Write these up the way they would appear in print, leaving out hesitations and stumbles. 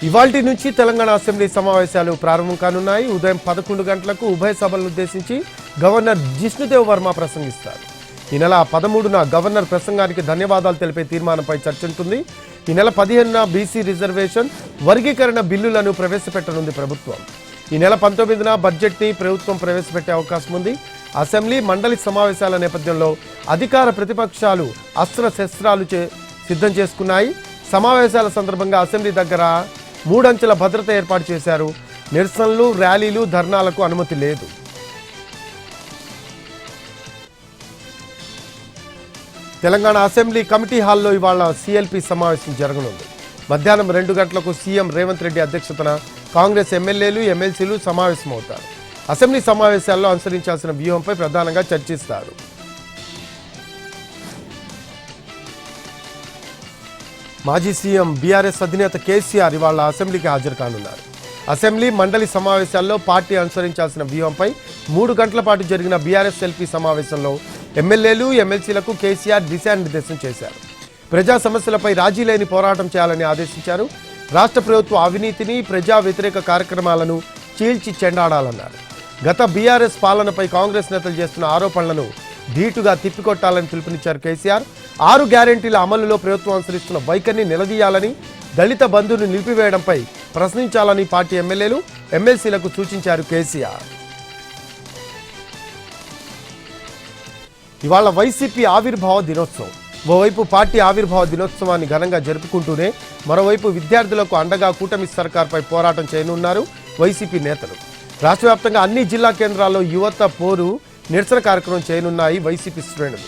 ఇవాల్టి నుంచి తెలంగాణ అసెంబ్లీ సమావేశాలు ప్రారంభం కానున్నాయి. ఉదయం 11 గంటలకు ఉభయ సభలను ఉద్దేశించి గవర్నర్ జిష్ణుదేవ్ వర్మ ప్రసంగిస్తారు. ఈ నెల 13న గవర్నర్ ప్రసంగానికి ధన్యవాదాలు తెలిపే తీర్మానంపై చర్చ ఉంటుంది. ఈ నెల 15న బీసీ రిజర్వేషన్ వర్గీకరణ బిల్లులను ప్రవేశపెట్టనుంది ప్రభుత్వం. ఈ నెల 19న బడ్జెట్ని ప్రభుత్వం ప్రవేశపెట్టే అవకాశం ఉంది. అసెంబ్లీ మండలి సమావేశాల నేపథ్యంలో అధికార ప్రతిపక్షాలు అస్త్రశస్త్రాలు సిద్ధం చేసుకున్నాయి. సమావేశాల సందర్భంగా అసెంబ్లీ దగ్గర 3 అంచెల భద్రత ఏర్పాటు చేశారు. నిరసనలు, ర్యాలీలు, ధర్నాలకు అనుమతి లేదు. తెలంగాణ అసెంబ్లీ కమిటీ హాల్లో ఇవాళ సిఎల్పి సమావేశం జరగనుంది. మధ్యాహ్నం 2 గంటలకు సీఎం రేవంత్ రెడ్డి అధ్యక్షతన కాంగ్రెస్ ఎమ్మెల్యేలు, ఎమ్మెల్సీలు సమావేశమవుతారు. అసెంబ్లీ సమావేశాల్లో అనుసరించాల్సిన వ్యూహంపై ప్రధానంగా చర్చిస్తారు. మాజీ సీఎం బీఆర్ఎస్ అధినేత కేసీఆర్ ఇవాళ అసెంబ్లీకి హాజరు కానున్నారు. అసెంబ్లీ మండలి సమావేశాల్లో పార్టీ అనుసరించాల్సిన వ్యూహంపై 3 గంటల పాటు జరిగిన బీఆర్ఎస్ ఎల్పీ సమావేశంలో ఎమ్మెల్యేలు, ఎమ్మెల్సీలకు కేసీఆర్ దిశానిర్దేశం చేశారు. ప్రజా సమస్యలపై రాజీ లేని పోరాటం చేయాలని ఆదేశించారు. రాష్ట్ర ప్రభుత్వ అవినీతిని, ప్రజా వ్యతిరేక కార్యక్రమాలను చీల్చి చెండాడాలన్నారు. గత బీఆర్ఎస్ పాలనపై కాంగ్రెస్ నేతలు చేస్తున్న ఆరోపణలను ధీటుగా తిప్పికొట్టాలని పిలుపునిచ్చారు కేసీఆర్. 6 గ్యారెంటీల అమలులో ప్రభుత్వం అనుసరిస్తున్న వైఖరిని నిలదీయాలని, దళిత బంధును నిలిపివేయడంపై ప్రశ్నించాలని పార్టీ ఎమ్మెల్యేలు, ఎమ్మెల్సీలకు సూచించారు కేసీఆర్. ఇవాళ వైసీపీ ఆవిర్భావ దినోత్సవం. ఓవైపు పార్టీ ఆవిర్భావ దినోత్సవాన్ని ఘనంగా జరుపుకుంటూనే మరోవైపు విద్యార్థులకు అండగా కూటమి సర్కార్పై పోరాటం చేయనున్నారు వైసీపీ నేతలు. రాష్ట్ర వ్యాప్తంగా అన్ని జిల్లా కేంద్రాల్లో యువత పోరు, నిరసన కార్యక్రమం చేయనున్నాయి వైసీపీ శ్రేణులు.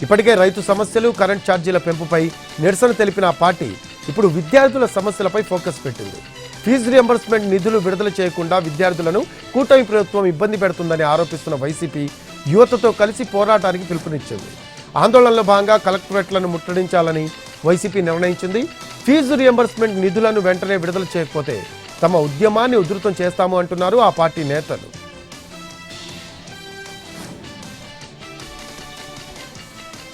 ఇప్పటికే రైతు సమస్యలు, కరెంట్ ఛార్జీల పెంపుపై నిరసన తెలిపిన పార్టీ ఇప్పుడు విద్యార్థుల సమస్యలపై ఫోకస్ పెట్టింది. ఫీజు రియంబర్స్మెంట్ నిధులు విడుదల చేయకుండా విద్యార్థులను కూటమి ప్రభుత్వం ఇబ్బంది పెడుతుందని ఆరోపిస్తున్న వైసీపీ యువతతో కలిసి పోరాటానికి పిలుపునిచ్చింది. ఆందోళనలో భాగంగా కలెక్టరేట్లను ముట్టడించాలని వైసీపీ నిర్ణయించింది. ఫీజు రియంబర్స్మెంట్ నిధులను వెంటనే విడుదల చేయకపోతే తమ ఉద్యమాన్ని ఉధృతం చేస్తాము అంటున్నారు ఆ పార్టీ నేతలు.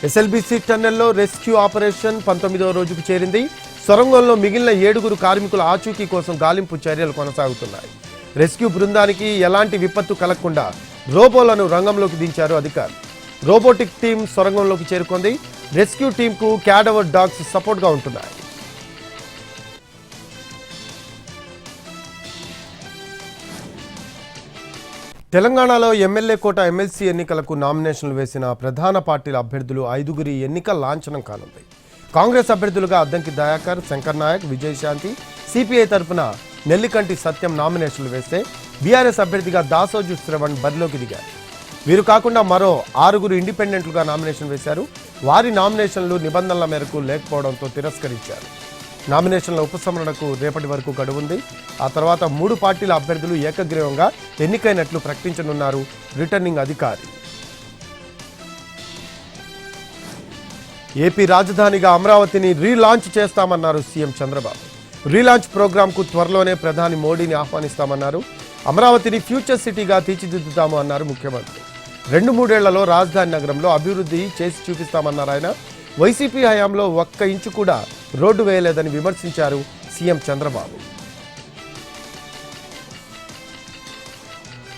ఎస్ఎల్బీసీ టన్నెల్లో రెస్క్యూ ఆపరేషన్ 19వ రోజుకు చేరింది. సొరంగంలో మిగిలిన 7 కార్మికుల ఆచూకీ కోసం గాలింపు చర్యలు కొనసాగుతున్నాయి. రెస్క్యూ బృందానికి ఎలాంటి విపత్తు కలగకుండా రోబోలను రంగంలోకి దించారు అధికారులు. రోబోటిక్ టీం సొరంగంలోకి చేరుకుంది. రెస్క్యూ టీంకు క్యాడవర్ డాగ్స్ సపోర్ట్గా ఉంటున్నాయి. తెలంగాణలో ఎమ్మెల్యే కోట, ఎమ్మెల్సీ ఎన్నికలకు నామినేషన్లు వేసిన ప్రధాన పార్టీల అభ్యర్థులు 5 ఎన్నిక లాంఛనం కానుంది. కాంగ్రెస్ అభ్యర్థులుగా అద్దంకి దయాకర్, శంకర్ నాయక్, విజయశాంతి, సిపిఐ తరఫున నెల్లికంటి సత్యం నామినేషన్లు వేస్తే బీఆర్ఎస్ అభ్యర్థిగా దాసోజు శ్రవణ్ బరిలోకి దిగారు. వీరు కాకుండా మరో 6 ఇండిపెండెంట్లుగా నామినేషన్ వేశారు. వారి నామినేషన్లు నిబంధనల మేరకు లేకపోవడంతో తిరస్కరించారు. నామినేషన్ల ఉపసంహరణకు రేపటి వరకు గడువుంది. ఆ తర్వాత 3 పార్టీల అభ్యర్థులు ఏకగ్రీవంగా ఎన్నికైనట్లు ప్రకటించనున్నారు రిటర్నింగ్ అధికారి. ఏపీ రాజధానిగా అమరావతిని రీలాంచ్ చేస్తామన్నారు సీఎం చంద్రబాబు. రీలాంచ్ ప్రోగ్రాంకు త్వరలోనే ప్రధాని మోడీని ఆహ్వానిస్తామన్నారు. అమరావతిని ఫ్యూచర్ సిటీగా తీర్చిదిద్దుతాము అన్నారు ముఖ్యమంత్రి. 2-3 ఏళ్లలో రాజధాని నగరంలో అభివృద్ధి చేసి చూపిస్తామన్నారు ఆయన. వైసీపీ హయాంలో 1 ఇంచు కూడా రోడ్డు వేయలేదని విమర్శించారు సీఎం చంద్రబాబు.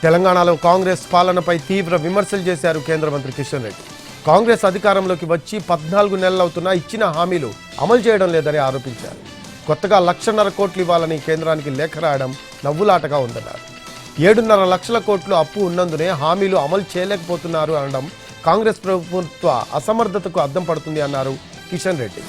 తెలంగాణలో కాంగ్రెస్ పాలనపై తీవ్ర విమర్శలు చేశారు కేంద్ర మంత్రి కిషన్ రెడ్డి. కాంగ్రెస్ అధికారంలోకి వచ్చి 14 నెలలవుతున్నా ఇచ్చిన హామీలు అమలు చేయడం లేదని ఆరోపించారు. కొత్తగా 1,50,000 కోట్లు ఇవ్వాలని కేంద్రానికి లేఖ రాయడం నవ్వులాటగా ఉందన్నారు. 7.5 లక్షల కోట్లు అప్పు ఉన్నందునే హామీలు అమలు చేయలేకపోతున్నారు అనడం కాంగ్రెస్ ప్రభుత్వ అసమర్థతకు అద్దం పడుతుంది అన్నారు కిషన్ రెడ్డి.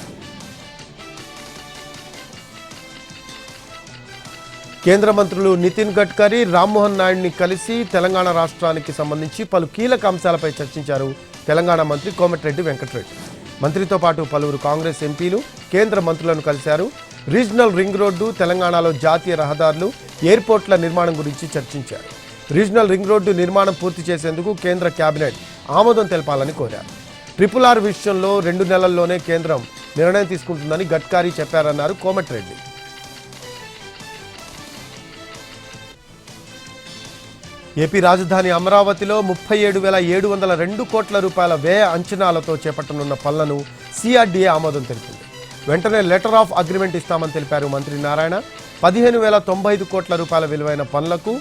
కేంద్ర మంత్రులు నితిన్ గడ్కరీ, రామ్మోహన్ నాయుడిని కలిసి తెలంగాణ రాష్ట్రానికి సంబంధించి పలు కీలక అంశాలపై చర్చించారు తెలంగాణ మంత్రి కోమటిరెడ్డి వెంకటరెడ్డి. మంత్రితో పాటు పలువురు కాంగ్రెస్ ఎంపీలు కేంద్ర మంత్రులను కలిశారు. రీజనల్ రింగ్ రోడ్డు, తెలంగాణలో జాతీయ రహదారులు, ఎయిర్పోర్ట్ల నిర్మాణం గురించి చర్చించారు. రీజనల్ రింగ్ రోడ్డు నిర్మాణం పూర్తి చేసేందుకు కేంద్ర కేబినెట్ ఆమోదం తెలపాలని కోరారు. RRR విషయంలో 2 నెలల్లోనే కేంద్రం నిర్ణయం తీసుకుంటుందని గడ్కరీ చెప్పారన్నారు కోమటిరెడ్డి. ఏపీ రాజధాని అమరావతిలో 37,702 కోట్ల రూపాయల వ్యయ అంచనాలతో చేపట్టనున్న పనులను సిఆర్డీఏ ఆమోదం తెలిపింది. వెంటనే లెటర్ ఆఫ్ అగ్రిమెంట్ ఇస్తామని తెలిపారు మంత్రి నారాయణ. 15,095 కోట్ల రూపాయల విలువైన పనులకు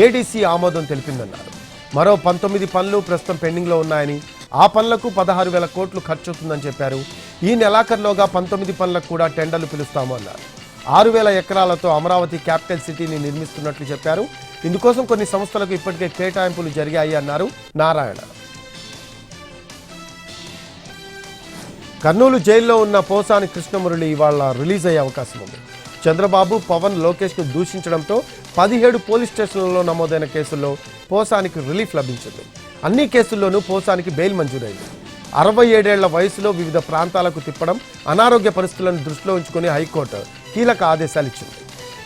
ఏడీసీ ఆమోదం తెలిపిందన్నారు. మరో 19 పనులు ప్రస్తుతం పెండింగ్లో ఉన్నాయని, ఆ పనులకు 16,000 కోట్లు ఖర్చవుతుందని చెప్పారు. ఈ నెలాఖరులోగా 19 పనులకు కూడా టెండర్లు పిలుస్తాము అన్నారు. 6,000 ఎకరాలతో అమరావతి క్యాపిటల్ సిటీని నిర్మిస్తున్నట్లు చెప్పారు. ఇందుకోసం కొన్ని సంస్థలకు ఇప్పటికే కేటాయింపులు జరిగాయి అన్నారు నారాయణ. కర్నూలు జైల్లో ఉన్న పోసాని కృష్ణమురళి ఇవాళ రిలీజ్ అయ్యే అవకాశం ఉంది. చంద్రబాబు, పవన్, లోకేష్ను దూషించడంతో 17 పోలీస్ స్టేషన్లలో నమోదైన కేసుల్లో పోసానికి రిలీఫ్ లభించింది. అన్ని కేసుల్లోనూ పోసానికి బెయిల్ మంజూరైంది. 67 ఏళ్ల వయసులో వివిధ ప్రాంతాలకు తిప్పడం, అనారోగ్య పరిస్థితులను దృష్టిలో ఉంచుకుని హైకోర్టు కీలక ఆదేశాలు ఇచ్చింది.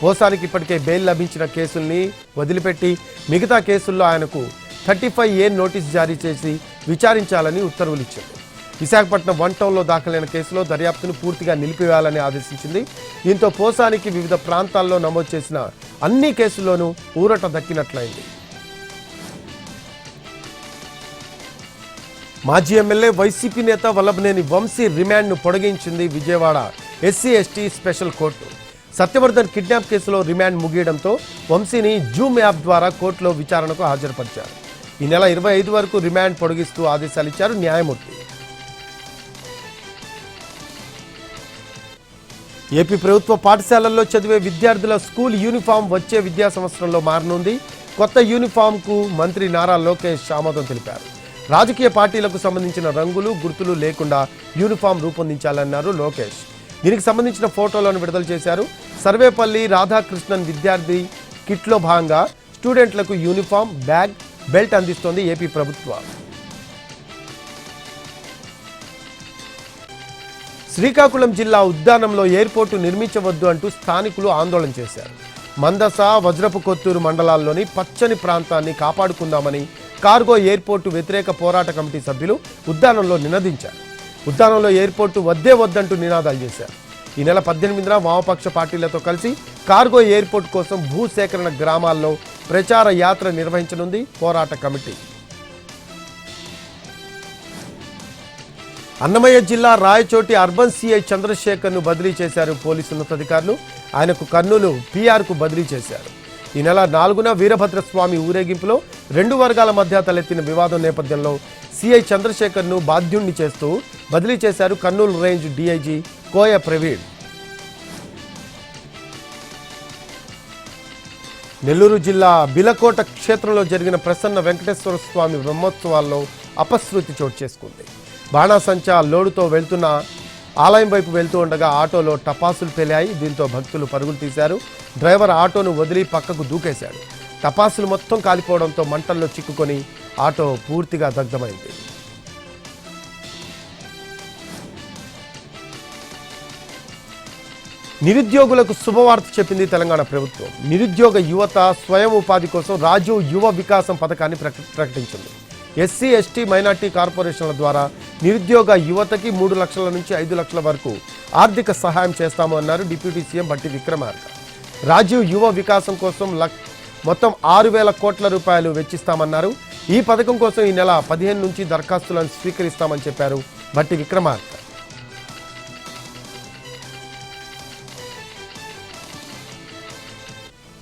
పోసానికి ఇప్పటికే బెయిల్ లభించిన కేసుల్ని వదిలిపెట్టి మిగతా కేసుల్లో ఆయనకు 35A నోటీస్ జారీ చేసి విచారించాలని ఉత్తర్వులు ఇచ్చింది. విశాఖపట్నం 1 టౌన్లో దాఖలైన కేసులో దర్యాప్తును పూర్తిగా నిలిపివేయాలని ఆదేశించింది. దీంతో పోసానికి వివిధ ప్రాంతాల్లో నమోదు చేసిన అన్ని కేసుల్లోనూ ఊరట దక్కినట్లయింది. మాజీ ఎమ్మెల్యే వైసీపీ నేత వల్లభనేని వంశీ రిమాండ్ను పొడిగించింది Vijayawada SC/ST special court. Satyavardhan kidnap కేసులో రిమాండ్ ముగియడంతో వంశీని జూమ్ యాప్ ద్వారా కోర్టులో విచారణకు హాజరుపరిచారు. ఈ నెల 25 వరకు రిమాండ్ పొడిగిస్తూ ఆదేశాలు ఇచ్చారు న్యాయమూర్తి. ఏపీ ప్రభుత్వ పాఠశాలల్లో చదివే విద్యార్థుల స్కూల్ యూనిఫామ్ వచ్చే విద్యా సంవత్సరంలో మారనుంది. కొత్త యూనిఫామ్కు మంత్రి నారా లోకేష్ ఆమోదం తెలిపారు. రాజకీయ పార్టీలకు సంబంధించిన రంగులు, గుర్తులు లేకుండా యూనిఫామ్ రూపొందించాలన్నారు లోకేష్. దీనికి సంబంధించిన ఫోటోలను విడుదల చేశారు. సర్వేపల్లి రాధాకృష్ణన్ విద్యార్థి కిట్లో భాగంగా స్టూడెంట్లకు యూనిఫామ్, బ్యాగ్, బెల్ట్ అందిస్తోంది ఏపీ ప్రభుత్వం. శ్రీకాకుళం జిల్లా ఉద్దానంలో ఎయిర్పోర్టు నిర్మించవద్దు అంటూ స్థానికులు ఆందోళన చేశారు. మందస, వజ్రపు కొత్తూరు మండలాల్లోని పచ్చని ప్రాంతాన్ని కాపాడుకుందామని కార్గో ఎయిర్పోర్టు వ్యతిరేక పోరాట కమిటీ సభ్యులు ఉద్దానంలో నినదించారు. ఉద్దానంలో ఎయిర్పోర్టు వద్దే వద్దంటూ నినాదాలు చేశారు. ఈ నెల 18న వామపక్ష పార్టీలతో కలిసి కార్గో ఎయిర్పోర్టు కోసం భూసేకరణ గ్రామాల్లో ప్రచార యాత్ర నిర్వహించనుంది పోరాట కమిటీ. అన్నమయ్య జిల్లా రాయచోటి అర్బన్ సిఐ చంద్రశేఖర్ను బదిలీ చేశారు పోలీసు ఉన్నతాధికారులు. ఆయనకు కర్నూలు PRకు బదిలీ చేశారు. ఈ నెల 4న వీరభద్రస్వామి ఊరేగింపులో 2 వర్గాల మధ్య తలెత్తిన వివాదం నేపథ్యంలో సిఐ చంద్రశేఖర్ను బాధ్యుణ్ణి చేస్తూ బదిలీ చేశారు కర్నూలు రేంజ్ DIG కోయ ప్రవీణ్. నెల్లూరు జిల్లా బిలకోట క్షేత్రంలో జరిగిన ప్రసన్న వెంకటేశ్వర స్వామి బ్రహ్మోత్సవాల్లో అపశృతి చోటు చేసుకుంది. బాణాసంచా లోడుతో వెళ్తున్న ఆలయం వైపు వెళ్తూ ఉండగా ఆటోలో టపాసులు పేలాయి. దీంతో భక్తులు పరుగులు తీశారు. డ్రైవర్ ఆటోను వదిలి పక్కకు దూకేశాడు. టపాసులు మొత్తం కాలిపోవడంతో మంటల్లో చిక్కుకొని ఆటో పూర్తిగా దగ్ధమైంది. నిరుద్యోగులకు శుభవార్త చెప్పింది తెలంగాణ ప్రభుత్వం. నిరుద్యోగ యువత స్వయం ఉపాధి కోసం రాజీవ్ యువ వికాసం పథకాన్ని ప్రకటించింది. SC/ST మైనార్టీ కార్పొరేషన్ల ద్వారా నిరుద్యోగ యువతకి 3 లక్షల నుంచి 5 లక్షల వరకు ఆర్థిక సహాయం చేస్తాము అన్నారు డిప్యూటీ సీఎం బట్టి విక్రమార్క. రాజీవ్ యువ వికాసం కోసం మొత్తం 6,000 కోట్ల రూపాయలు వెచ్చిస్తామన్నారు. ఈ పథకం కోసం ఈ నెల 15 నుంచి దరఖాస్తులను స్వీకరిస్తామని చెప్పారు బట్టి విక్రమార్క.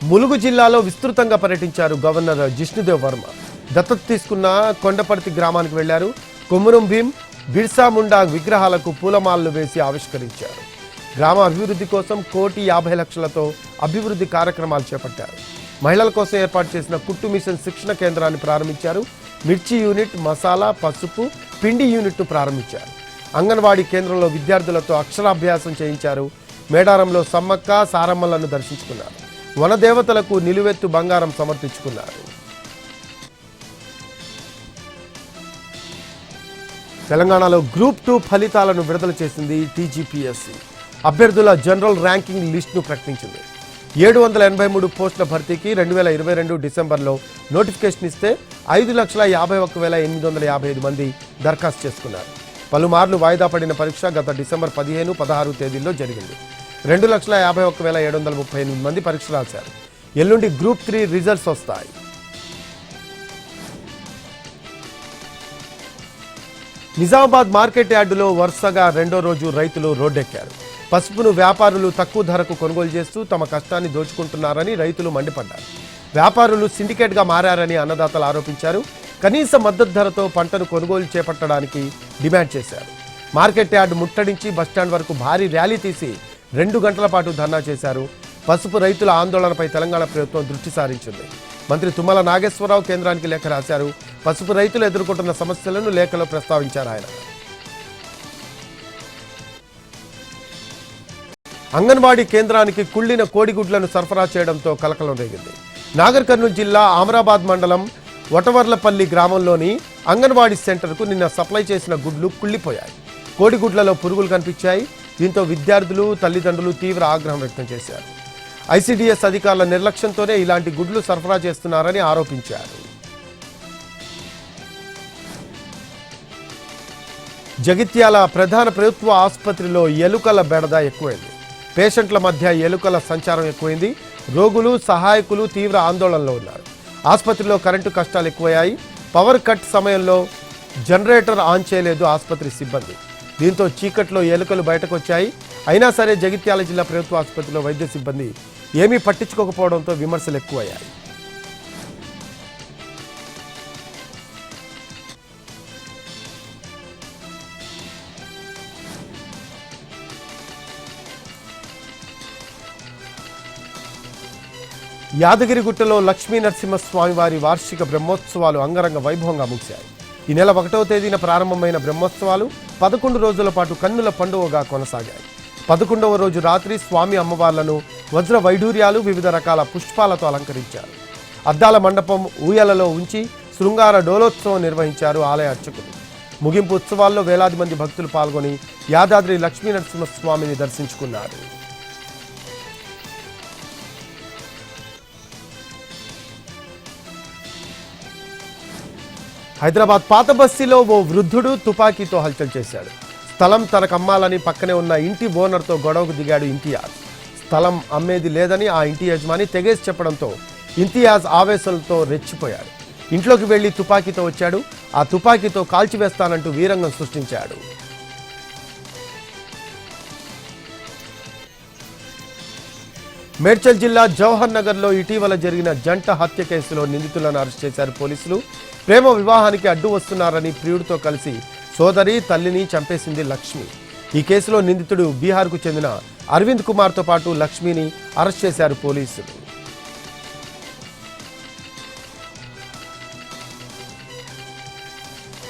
ములుగు జిల్లాలో విస్తృతంగా పర్యటించారు గవర్నర్ జిష్ణుదేవ్ వర్మ. దత్తత తీసుకున్న కొండపర్తి గ్రామానికి వెళ్లారు. కొమురం భీం, బిర్సా ముండా విగ్రహాలకు పూలమాలలు వేసి ఆవిష్కరించారు. గ్రామ అభివృద్ధి కోసం 1,50,00,000తో అభివృద్ధి కార్యక్రమాలు చేపట్టారు. మహిళల కోసం ఏర్పాటు చేసిన కుట్టు మిషన్ శిక్షణ కేంద్రాన్ని ప్రారంభించారు. మిర్చి యూనిట్, మసాలా, పసుపు, పిండి యూనిట్ను ప్రారంభించారు. అంగన్వాడీ కేంద్రంలో విద్యార్థులతో అక్షరాభ్యాసం చేయించారు. మేడారంలో సమ్మక్క, సారమ్మలను దర్శించుకున్నారు. వనదేవతలకు నిలువెత్తు బంగారం సమర్పించుకున్నారు. తెలంగాణలో గ్రూప్ 2 ఫలితాలను విడుదల చేసింది TGPSC. అభ్యర్థుల జనరల్ ర్యాంకింగ్ లిస్టును ప్రకటించింది. 783 పోస్టుల భర్తీకి 2022 డిసెంబర్లో నోటిఫికేషన్ ఇస్తే 5,51,855 మంది దరఖాస్తు చేసుకున్నారు. పలుమార్లు వాయిదా పడిన పరీక్ష గత డిసెంబర్ 15, 16 తేదీల్లో జరిగింది. 2,51,738 మంది పరీక్ష రాశారు. ఎల్లుండి గ్రూప్ 3 రిజల్ట్స్ వస్తాయి. నిజామాబాద్ మార్కెట్ యార్డులో వరుసగా రెండో రోజు రైతులు రోడ్డెక్కారు. పసుపును వ్యాపారులు తక్కువ ధరకు కొనుగోలు చేస్తూ తమ కష్టాన్ని దోచుకుంటున్నారని రైతులు మండిపడ్డారు. వ్యాపారులు సిండికేట్గా మారారని అన్నదాతలు ఆరోపించారు. కనీస మద్దతు ధరతో పంటను కొనుగోలు చేపట్టడానికి డిమాండ్ చేశారు. మార్కెట్ యార్డు ముట్టడించి బస్టాండ్ వరకు భారీ ర్యాలీ తీసి 2 గంటల పాటు ధర్నా చేశారు. పసుపు రైతుల ఆందోళనపై తెలంగాణ ప్రభుత్వం దృష్టి సారించింది. మంత్రి తుమ్మల నాగేశ్వరరావు కేంద్రానికి లేఖ రాశారు. పసుపు రైతులు ఎదుర్కొంటున్న సమస్యలను లేఖలో ప్రస్తావించారు ఆయన. అంగన్వాడీ కేంద్రానికి కుళ్ళిన కోడిగుడ్లను సరఫరా చేయడంతో కలకలం రేగింది. నాగర్ కర్నూలు జిల్లా ఆమరాబాద్ మండలం వటవర్లపల్లి గ్రామంలోని అంగన్వాడీ సెంటర్కు నిన్న సప్లై చేసిన గుడ్లు కుళ్ళిపోయాయి. కోడిగుడ్లలో పురుగులు కనిపించాయి. దీంతో విద్యార్థులు తల్లిదండ్రులు తీవ్ర ఆగ్రహం వ్యక్తం చేశారు. ఐసీడీఎస్ అధికారుల నిర్లక్ష్యంతోనే ఇలాంటి గుడ్లు సరఫరా చేస్తున్నారని ఆరోపించారు. జగిత్యాల ప్రధాన ప్రభుత్వ ఆసుపత్రిలో ఎలుకల బెడద ఎక్కువైంది. పేషెంట్ల మధ్య ఎలుకల సంచారం ఎక్కువైంది. రోగులు సహాయకులు తీవ్ర ఆందోళనలో ఉన్నారు. ఆసుపత్రిలో కరెంటు కష్టాలు ఎక్కువయ్యాయి. పవర్ కట్ సమయంలో జనరేటర్ ఆన్ చేయలేదు ఆసుపత్రి సిబ్బంది. దీంతో చీకట్లో ఎలుకలు బయటకు వచ్చాయి. అయినా సరే జగిత్యాల జిల్లా ప్రభుత్వ ఆసుపత్రిలో వైద్య సిబ్బంది ఏమీ పట్టించుకోకపోవడంతో విమర్శలు ఎక్కువయ్యాయి. యాదగిరిగుట్టలో లక్ష్మీ నరసింహస్వామివారి వార్షిక బ్రహ్మోత్సవాలు అంగరంగ వైభవంగా ముగిశాయి. ఈ నెల 1వ తేదీన ప్రారంభమైన బ్రహ్మోత్సవాలు 11 రోజుల పాటు కన్నుల పండుగగా కొనసాగాయి. 11వ రోజు రాత్రి స్వామి అమ్మవార్లను వజ్ర వైఢూర్యాలు వివిధ రకాల పుష్పాలతో అలంకరించారు. అద్దాల మండపం ఊయలలో ఉంచి శృంగార డోలోత్సవం నిర్వహించారు ఆలయ అర్చకులు. ముగింపు ఉత్సవాల్లో వేలాది మంది భక్తులు పాల్గొని యాదాద్రి లక్ష్మీ నరసింహస్వామిని దర్శించుకున్నారు. హైదరాబాద్ పాత బస్తీలో ఓ వృద్ధుడు తుపాకీతో హల్చల్ చేశాడు. స్థలం తనకు అమ్మాలని పక్కనే ఉన్న ఇంటి ఓనర్తో గొడవకు దిగాడు ఇంతియాజ్. స్థలం అమ్మేది లేదని ఆ ఇంటి యజమాని తెగేసి చెప్పడంతో ఇంతియాజ్ ఆవేశంతో రెచ్చిపోయాడు. ఇంట్లోకి వెళ్లి తుపాకీతో వచ్చాడు. ఆ తుపాకీతో కాల్చివేస్తానంటూ వీరంగం సృష్టించాడు. మేడ్చల్ జిల్లా జవహర్ నగర్లో ఇటీవల జరిగిన జంట హత్య కేసులో నిందితులను అరెస్ట్ చేశారు పోలీసులు. ప్రేమ వివాహానికి అడ్డు వస్తున్నారని ప్రియుడితో కలిసి సోదరి తల్లిని చంపేసింది లక్ష్మి. ఈ కేసులో నిందితుడు బీహార్కు చెందిన అరవింద్ కుమార్తో పాటు లక్ష్మిని అరెస్ట్ చేశారు పోలీసులు.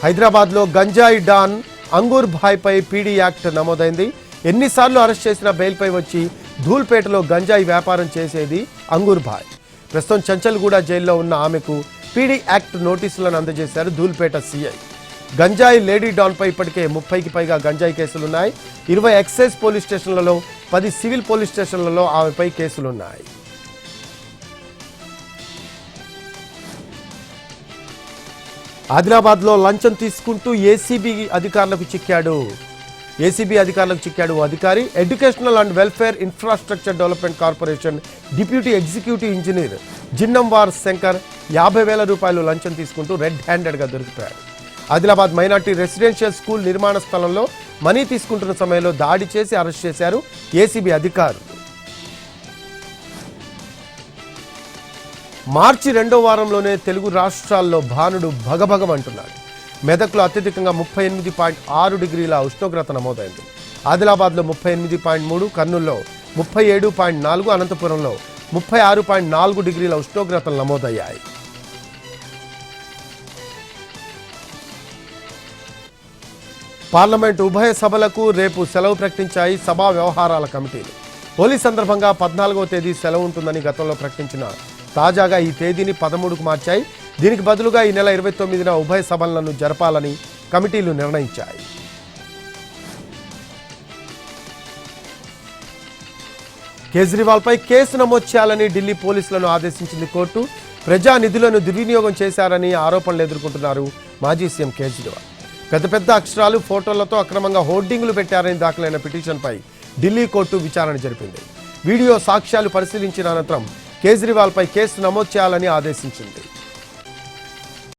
హైదరాబాద్లో గంజాయి డాన్ అంగూర్ భాయ్పై పీడీ యాక్ట్ నమోదైంది. ఎన్నిసార్లు అరెస్ట్ చేసినా బెయిల్పై వచ్చి ధూల్పేటలో గంజాయి వ్యాపారం చేసేది అంగూర్ భాయ్. ప్రస్తుతం చంచల్గూడ జైల్లో ఉన్న ఆమెకు పీడీ యాక్ట్ నోటీసులను అందజేశారు ధూల్పేట సీఐ. గంజాయి లేడీ డాన్పై ఇప్పటికే 30కి పైగా గంజాయి కేసులున్నాయి. 20 ఎక్సైజ్ పోలీస్ స్టేషన్లలో 10 సివిల్ పోలీస్ స్టేషన్లలో ఆమెపై కేసులున్నాయి. ఆదిలాబాద్లో లంచం తీసుకుంటూ ఏసీబీ అధికారులకు చిక్కాడు ఓ అధికారి. Educational and welfare infrastructure development corporation deputy executive engineer Jinnamwar Shankar 50,000 రూపాయలు లంచం తీసుకుంటూ రెడ్ హ్యాండెడ్గా దొరికిపోయాడు. ఆదిలాబాద్ మైనార్టీ రెసిడెన్షియల్ స్కూల్ నిర్మాణ స్థలంలో మనీ తీసుకుంటున్న సమయంలో దాడి చేసి అరెస్ట్ చేశారు ఏసీబీ అధికారులు. మార్చి 2వ వారంలోనే తెలుగు రాష్ట్రాల్లో భానుడు భగభగమంటున్నాడు. మెదక్లో అత్యధికంగా 38.6 డిగ్రీల ఉష్ణోగ్రత నమోదైంది. ఆదిలాబాద్లో 38.3, కర్నూలులో 37.4, అనంతపురంలో 36.4 డిగ్రీల ఉష్ణోగ్రతలు నమోదయ్యాయి. పార్లమెంట్ ఉభయ సభలకు రేపు సెలవు ప్రకటించాయి సభా వ్యవహారాల కమిటీలు. హోలీ సందర్భంగా 14వ తేదీ సెలవు ఉంటుందని గతంలో ప్రకటించిన తాజాగా ఈ తేదీని 13కు మార్చాయి. దీనికి బదులుగా ఈ నెల 29న ఉభయ సభలను జరపాలని కమిటీలు నిర్ణయించాయి. కేజ్రీవాల్పై కేసు నమోదు చేయాలని ఢిల్లీ పోలీసులను ఆదేశించింది కోర్టు. ప్రజా నిధులను దుర్వినియోగం చేశారని ఆరోపణలు ఎదుర్కొంటున్నారు మాజీ సీఎం కేజ్రీవాల్. పెద్ద పెద్ద అక్షరాలు ఫోటోలతో అక్రమంగా హోర్డింగులు పెట్టారని దాఖలైన పిటిషన్పై ఢిల్లీ కోర్టు విచారణ జరిపింది. వీడియో సాక్ష్యాలు పరిశీలించిన అనంతరం కేజ్రీవాల్పై కేసు నమోదు చేయాలని ఆదేశించింది.